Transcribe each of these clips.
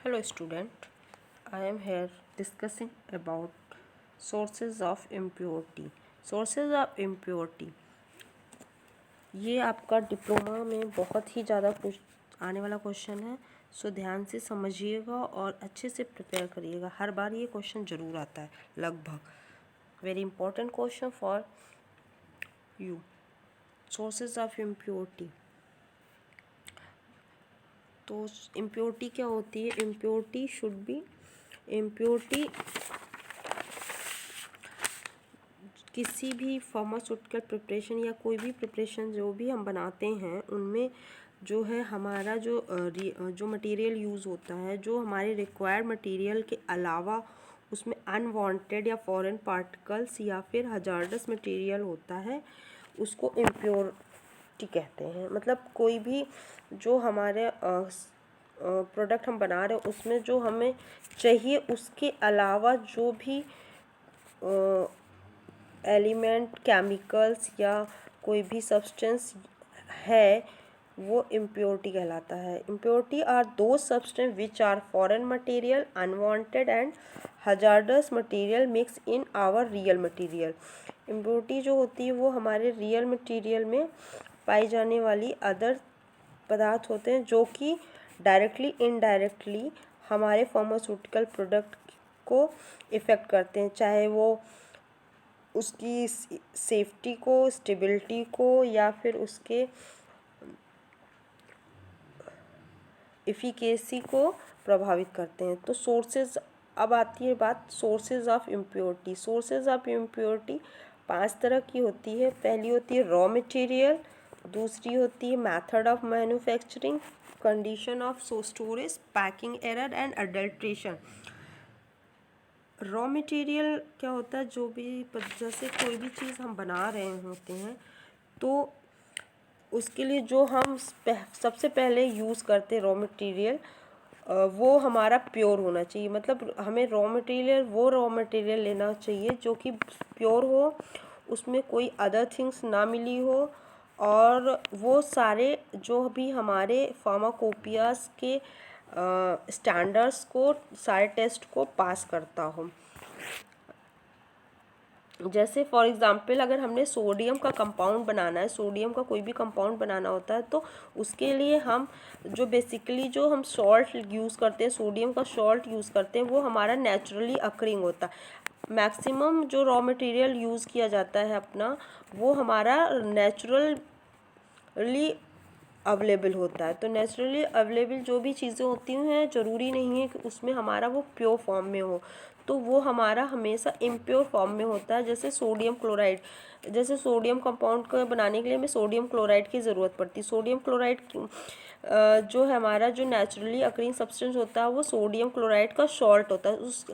Hello student, I am here discussing about sources of impurity. Sources of impurity ये आपका diploma में बहुत ही ज़्यादा आने वाला क्वेश्चन है, सो ध्यान से समझिएगा और अच्छे से प्रिपेयर करिएगा। हर बार ये क्वेश्चन ज़रूर आता है लगभग। Very important question for you. Sources of impurity. तो इम्प्योरिटी क्या होती है? इम्प्योरिटी शुड बी इम्प्योरिटी किसी भी फार्मास्यूटिकल प्रिपरेशन या कोई भी प्रिपरेशन जो भी हम बनाते हैं उनमें जो है हमारा जो मटेरियल यूज़ होता है, जो हमारे रिक्वायर्ड मटेरियल के अलावा उसमें अनवांटेड या फॉरेन पार्टिकल्स या फिर हजार्डस मटेरियल होता है, उसको इम्प्योरिटी कहते हैं। मतलब कोई भी जो हमारे प्रोडक्ट हम बना रहे हैं उसमें जो हमें चाहिए उसके अलावा जो भी एलिमेंट, केमिकल्स या कोई भी सब्सटेंस है वो इम्प्योरिटी कहलाता है। Impurity are do substance which are foreign material, unwanted and hazardous material mix in our real material. Impurity जो होती है वो हमारे रियल मटेरियल में पाई जाने वाली अदर पदार्थ होते हैं जो कि डायरेक्टली इनडायरेक्टली हमारे फार्मास्यूटिकल प्रोडक्ट को इफ़ेक्ट करते हैं, चाहे वो उसकी सेफ्टी को, स्टेबिलिटी को या फिर उसके एफिकेसी को प्रभावित करते हैं। तो सोर्सेज, अब आती है बात sources of impurity. Sources of impurity 5 तरह की होती है। पहली होती है रॉ मटेरियल, दूसरी होती है method of manufacturing, condition of storage, packing error and adulteration. Raw material क्या होता है? जो भी जैसे कोई भी चीज़ हम बना रहे होते हैं तो उसके लिए जो हम सबसे पहले यूज़ करते रॉ मटेरियल वो हमारा प्योर होना चाहिए। मतलब हमें रॉ मटेरियल लेना चाहिए जो कि प्योर हो, उसमें कोई अदर थिंग्स ना मिली हो और वो सारे जो भी हमारे फार्माकोपियास के स्टैंडर्ड्स को, सारे टेस्ट को पास करता हो। जैसे फॉर एग्ज़ाम्पल अगर हमने सोडियम का कंपाउंड बनाना है, सोडियम का कोई भी कंपाउंड बनाना होता है तो उसके लिए हम जो बेसिकली जो हम सॉल्ट यूज़ करते हैं, सोडियम का सॉल्ट यूज़ करते हैं, वो हमारा नेचुरली अकरिंग होता है। मैक्सिमम जो रॉ मटेरियल यूज़ किया जाता है अपना, वो हमारा नेचुरली अवेलेबल होता है। तो नेचुरली अवेलेबल जो भी चीज़ें होती हैं ज़रूरी नहीं है कि उसमें हमारा वो प्योर फॉर्म में हो, तो वो हमारा हमेशा इम्प्योर फॉर्म में होता है। जैसे सोडियम क्लोराइड, जैसे सोडियम कंपाउंड को बनाने के लिए हमें सोडियम क्लोराइड की ज़रूरत पड़ती है। सोडियम क्लोराइड जो है हमारा जो नेचुरली अकरिंग सब्सटेंस होता है वो सोडियम क्लोराइड का सॉल्ट होता है। उस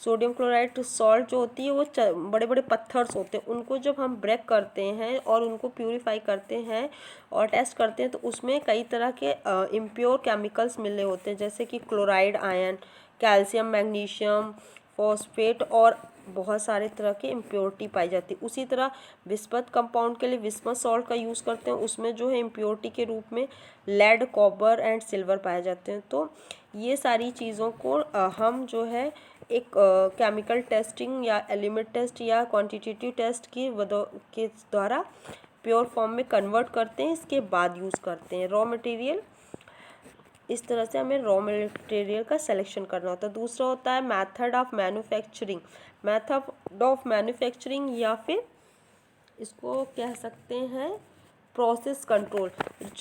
सोडियम क्लोराइड सॉल्ट जो होती है वो बड़े बड़े पत्थर्स होते हैं, उनको जब हम ब्रेक करते हैं और उनको प्यूरिफाई करते हैं और टेस्ट करते हैं तो उसमें कई तरह के इम्प्योर केमिकल्स मिले होते हैं, जैसे कि chloride ion, calcium, magnesium, phosphate और बहुत सारे तरह के इम्प्योरिटी पाई जाती है। उसी तरह विस्मथ कंपाउंड के लिए विस्मथ सॉल्ट का यूज़ करते हैं, उसमें जो है इम्प्योरिटी के रूप में लेड, कॉपर एंड सिल्वर पाए जाते हैं। तो ये सारी चीज़ों को हम जो है एक केमिकल टेस्टिंग या एलिमेंट टेस्ट या क्वांटिटेटिव टेस्ट के द्वारा प्योर फॉर्म में कन्वर्ट करते हैं, इसके बाद यूज़ करते हैं रॉ मटेरियल। इस तरह से हमें रॉ मटेरियल का सिलेक्शन करना होता है। दूसरा होता है method of manufacturing. Method of manufacturing या फिर इसको कह सकते हैं प्रोसेस कंट्रोल।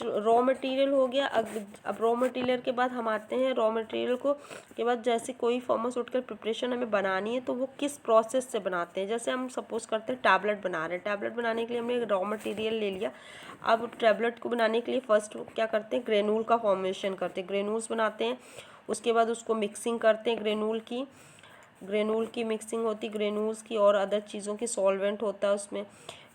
रॉ मटेरियल हो गया। अब रॉ मटेरियल के बाद हम आते हैं रॉ मटेरियल को के बाद जैसे कोई फार्मास्यूटिकल प्रिपरेशन हमें बनानी है तो वो किस प्रोसेस से बनाते हैं। जैसे हम सपोज करते हैं टैबलेट बना रहे हैं, टैबलेट बनाने के लिए हमने रॉ मटेरियल ले लिया। अब टैबलेट को बनाने के लिए फर्स्ट क्या करते हैं, ग्रेनूल का फॉर्मेशन करते हैं, ग्रेनूल्स बनाते हैं। उसके बाद उसको मिक्सिंग करते हैं, ग्रेनूल की मिक्सिंग होती, ग्रेनूल्स की और अदर चीज़ों की सॉल्वेंट होता है उसमें।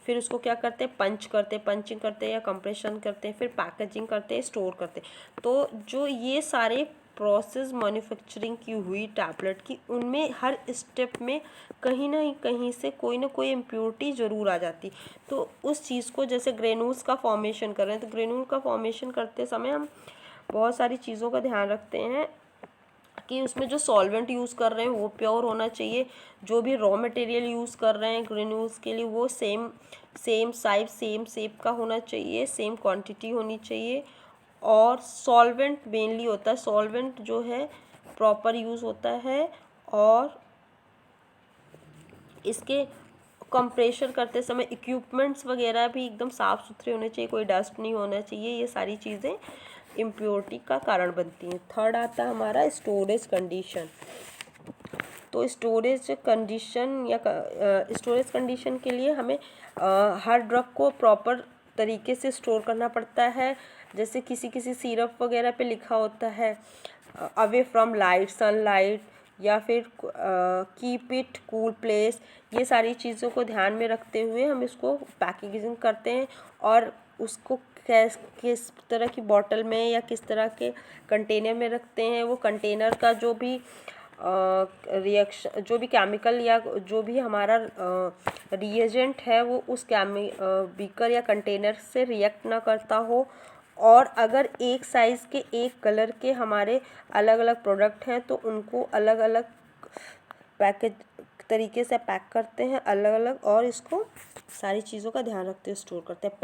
फिर उसको क्या करते हैं, पंचिंग करते हैं या कंप्रेशन करते हैं, फिर पैकेजिंग करते हैं, स्टोर करते हैं। तो जो ये सारे प्रोसेस मैन्युफैक्चरिंग की हुई टैबलेट की, उनमें हर स्टेप में कहीं ना कहीं से कोई ना कोई इम्प्योरिटी ज़रूर आ जाती। तो उस चीज़ को जैसे ग्रेनूल्स का फॉर्मेशन कर रहे हैं तो ग्रेनूल का फॉर्मेशन करते समय हम बहुत सारी चीज़ों का ध्यान रखते हैं कि उसमें जो सॉल्वेंट यूज़ कर रहे हैं वो प्योर होना चाहिए, जो भी रॉ मटेरियल यूज़ कर रहे हैं ग्रेन्यूल्स के लिए वो सेम साइज सेम शेप का होना चाहिए, सेम क्वांटिटी होनी चाहिए। और सॉल्वेंट मेनली होता है, सॉल्वेंट जो है प्रॉपर यूज़ होता है, और इसके कंप्रेशर करते समय इक्विपमेंट्स वगैरह भी एकदम साफ़ सुथरे होने चाहिए, कोई डस्ट नहीं होना चाहिए। ये सारी चीज़ें इम्प्योरिटी का कारण बनती हैं। थर्ड आता है हमारा स्टोरेज कंडीशन। तो स्टोरेज कंडीशन के लिए हमें हर ड्रग को प्रॉपर तरीके से स्टोर करना पड़ता है। जैसे किसी सिरप वगैरह पे लिखा होता है अवे फ्रॉम लाइट, सनलाइट, या फिर कीप इट कूल प्लेस। ये सारी चीज़ों को ध्यान में रखते हुए हम इसको पैकेजिंग करते हैं, और उसको किस तरह की बॉटल में या किस तरह के कंटेनर में रखते हैं। वो कंटेनर का जो भी रिएक्शन, जो भी केमिकल या जो भी हमारा रिएजेंट है वो उस बीकर या कंटेनर से रिएक्ट ना करता हो। और अगर एक साइज़ के एक कलर के हमारे अलग अलग प्रोडक्ट हैं तो उनको अलग अलग पैकेज तरीके से पैक करते हैं अलग अलग, और इसको सारी चीज़ों का ध्यान रखते हैं स्टोर करते हैं।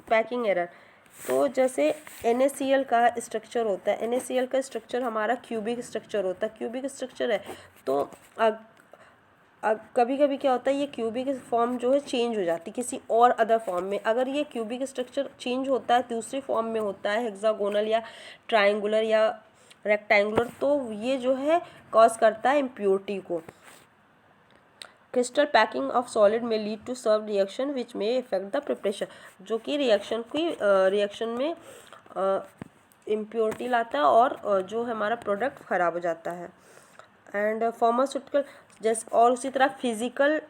पैकिंग एरर, तो जैसे NaCl का स्ट्रक्चर होता है, NaCl का स्ट्रक्चर हमारा क्यूबिक स्ट्रक्चर होता है, क्यूबिक स्ट्रक्चर है। तो कभी कभी क्या होता है, ये क्यूबिक फॉर्म जो है चेंज हो जाती है किसी और अदर फॉर्म में। अगर ये क्यूबिक स्ट्रक्चर चेंज होता है, दूसरी फॉर्म में होता है, हेक्सागोनल या ट्रायंगुलर या रेक्टेंगुलर, तो ये जो है कॉज करता है इम्प्योरिटी को। क्रिस्टल पैकिंग ऑफ सॉलिड में lead to serve reaction which में इफेक्ट द प्रिपरेशन, जो कि रिएक्शन में इम्प्योरिटी लाता है और जो हमारा प्रोडक्ट ख़राब हो जाता है। एंड फार्मास्यूटिकल जैसे, और उसी तरह फिजिकल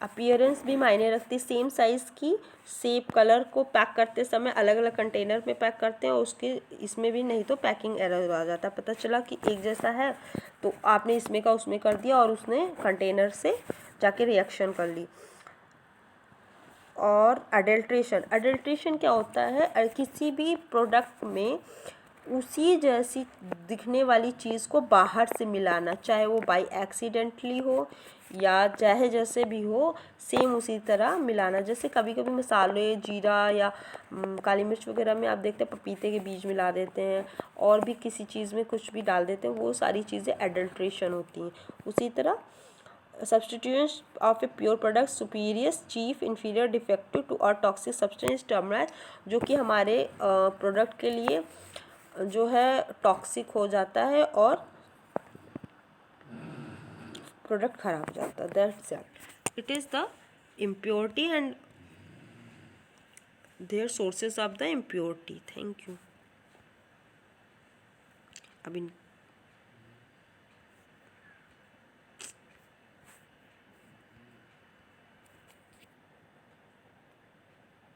अपीयरेंस भी मायने रखती है। सेम साइज़ की सेप कलर को पैक करते समय अलग अलग कंटेनर में पैक करते हैं, और उसके इसमें भी नहीं तो पैकिंग एरर आ जाता है। पता चला कि एक जैसा है तो आपने इसमें का उसमें कर दिया और उसने कंटेनर से जाके रिएक्शन कर ली। और अडल्ट्रेशन क्या होता है, किसी भी प्रोडक्ट में उसी जैसी दिखने वाली चीज़ को बाहर से मिलाना, चाहे वो बाई एक्सीडेंटली हो या चाहे जैसे भी हो, सेम उसी तरह मिलाना। जैसे कभी कभी मसाले, जीरा या काली मिर्च वगैरह में आप देखते हैं पपीते के बीज मिला देते हैं, और भी किसी चीज़ में कुछ भी डाल देते हैं, वो सारी चीज़ें एडल्ट्रेशन होती हैं। उसी तरह substitution of a pure product superior, chief, inferior, defective to or toxic substance terminal, जो कि हमारे प्रोडक्ट के लिए जो है टॉक्सिक हो जाता है और प्रोडक्ट खराब हो जाता है। That's it is the impurity and their sources of the impurity. Thank you. अब इन